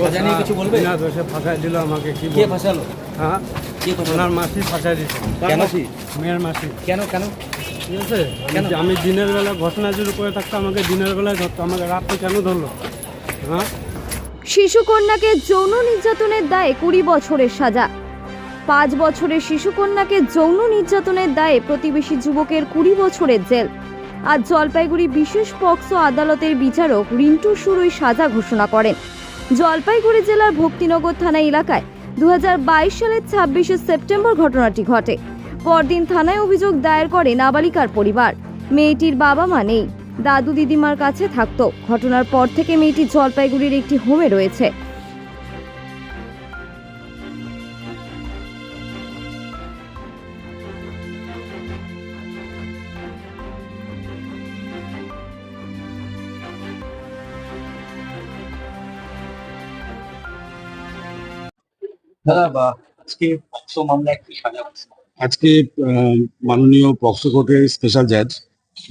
সাজা নিয়ে কিছু বলবে? না দোষে ফাঁসাই দিল আমাকে। কি কে ফাঁসালো? হ্যাঁ, কে তোমার? ওনার মাসি ফাঁসাই দিচ্ছে। কেন? মেয়ের মাসি। কেন কেন? ঠিক আছে, কেন? আমি দিনের বেলা ঘটনা শুরু করে থাকতো, আমাকে দিনের বেলায় ধরতো, আমাকে রাত্রে কেন ধরলো? হ্যাঁ, শিশুকন্যাকে যৌন নির্যাতনের দায়ে 20 বছরের সাজা। 5 বছরের শিশুকন্যাকে যৌন নির্যাতনের দায়ে প্রতিবেশী যুবকের 20 বছরের জেল। আজ জলপাইগুড়ি বিশেষ পক্সো আদালতের বিচারক রিন্টু সুরই সাজা ঘোষণা করেন। জলপাইগুড়ি জেলার ভক্তিনগর থানা এলাকায় 2022 সালের 26শে সেপ্টেম্বর ঘটনাটি ঘটে। পরদিন থানায় অভিযোগ দায়ের করে নাবালিকার পরিবার। মেয়েটির বাবা মা নেই, দাদু দিদিমার কাছে থাকতো। ঘটনার পর থেকে মেয়েটি জলপাইগুড়ির একটি হোমে রয়েছে। দাদা আজকে পক্সো মামলায় কি সাজা হচ্ছে? আজকে মাননীয় পক্সো কোর্টের স্পেশাল জাজ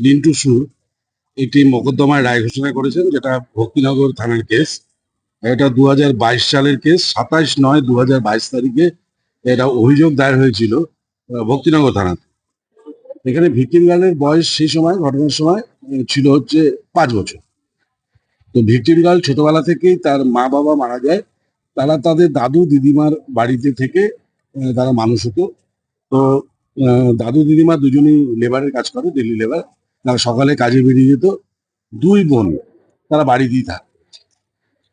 রিন্টু সুর একটি মোকদ্দমায় রায় ঘোষণা করেছেন, যেটা ভক্তিনগর থানার কেস। এটা 2022 সালের কেস। 27/9/2022 তারিখে এটা অভিযোগ দায়ের হয়েছিল ভক্তিনগর থানাতে। এখানে ভিকটিম গার্লের বয়স সেই সময় ঘটনার সময় ছিল হচ্ছে 5 বছর। তো ভিকটিম গার্ল ছোটবেলা থেকেই তার মা বাবা মারা যায়, তারা তাদের দাদু দিদিমার বাড়িতে থেকে তারা মানুষ হতো। তো দাদু দিদিমা দুজনেই লেবারের কাজ করে, ডেলি লেবার। তারা সকালে কাজে বেরিয়ে যেত, 2 বোন তারা বাড়িতেই থাকে।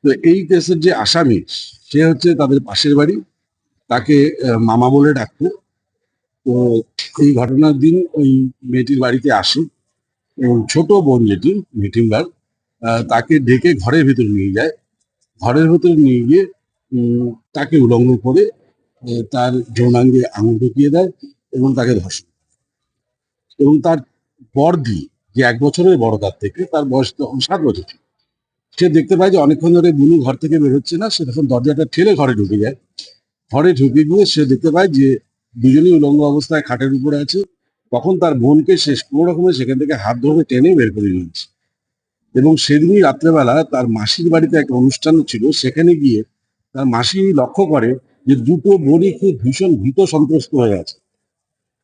তো এই কেসের যে আসামি, সে হচ্ছে তাদের পাশের বাড়ি, তাকে মামা বলে ডাকতো। তো এই ঘটনার দিন ওই মেয়েটির বাড়িতে আসে এবং ছোট বোন যেটি মিটিংগার, তাকে ডেকে ঘরের ভেতরে নিয়ে যায়। ঘরের ভেতরে নিয়ে গিয়ে তাকে উলঙ্গ করে তার যৌনাঙ্গে আঙুল ঢুকিয়ে দেয় এবং তাকে ধর্ষণ। এবং তার বড়দি, যে 1 বছরের বড় তার থেকে, তার বয়স তখন 7 বছর ছিল। সে দেখতে পায় যে অনেকক্ষণ ধরে বুনু ঘর থেকে বের হচ্ছে না। সে তখন দরজাটা ঠেলে ঘরে ঢুকে যায়। ঘরে ঢুকে গিয়ে সে দেখতে পায় যে দুজনেই উলঙ্গ অবস্থায় খাটের উপরে আছে। তখন তার বোনকে সে কোনো রকমের সেখান থেকে হাত ধরে টেনে বের করে নিয়েছে। এবং সেদিনই রাত্রেবেলা তার মাসির বাড়িতে একটা অনুষ্ঠান ছিল, সেখানে গিয়ে তার মাসি লক্ষ্য করে যে দুটো বোনই খুব ভীষণ ভীত সন্ত্রস্ত হয়ে আছে।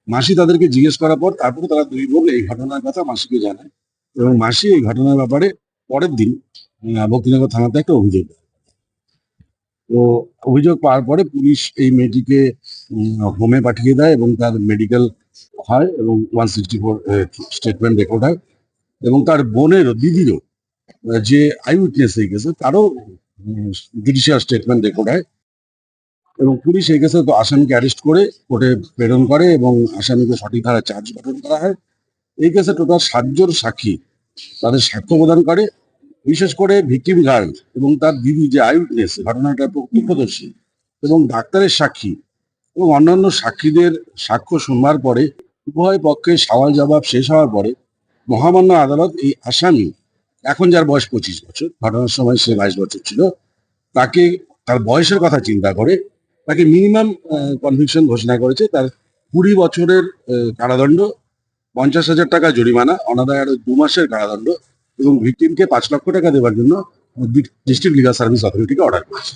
মাসি তাদেরকে জিজ্ঞেস করার পর তারপরে তারা 2 বোন এই ঘটনার কথা মাসিকে জানায় এবং মাসি এই ঘটনার ব্যাপারে পরের দিন ভক্তিনগর থানাতে একটা অভিযোগ দেয়। তো অভিযোগ পাওয়ার পরে পুলিশ এই মেয়েটিকে হোমে পাঠিয়ে দেয় এবং তার মেডিকেল হয় এবং 164 স্টেটমেন্ট রেকর্ড হয়। এবং তার বোনেরও, দিদিরও, যে আই উইটনেস এই কেসে, তারও জুডিশিয়াল স্টেটমেন্ট রেকর্ড হয়। এবং পুলিশ এই কেসে তো আসামিকে অ্যারেস্ট করে কোর্টে প্রেরণ করে এবং আসামিকে সঠিক ধারায় চার্জ গঠন করা হয়। এই কেসে টোটাল 7 জন সাক্ষী তাদের সাক্ষ্য প্রদান করে। বিশেষ করে ভিকটিম গার্ল এবং তার দিদি, যে আই উইটনেস, ঘটনাটার প্রত্যক্ষদর্শী, এবং ডাক্তারের সাক্ষী এবং অন্যান্য সাক্ষীদের সাক্ষ্য শুনবার পরে উভয় পক্ষের সওয়াল জবাব শেষ হওয়ার পরে মহামান্য আদালত এই আসামি, এখন যার বয়স 25 বছর, ঘটনার সময় সে 22 বছর ছিল, তাকে তার বয়সের কথা চিন্তা করে তাকে মিনিমাম কনভিকশন ঘোষণা করেছে। তার 20 বছরের কারাদণ্ড, 50,000 টাকা জরিমানা, অনাদায় আরো 2 মাসের কারাদণ্ড এবং ভিকটিমকে 5 লক্ষ টাকা দেওয়ার জন্য ডিস্ট্রিক্ট লিগাল সার্ভিস অথরিটিকে অর্ডার করেছে।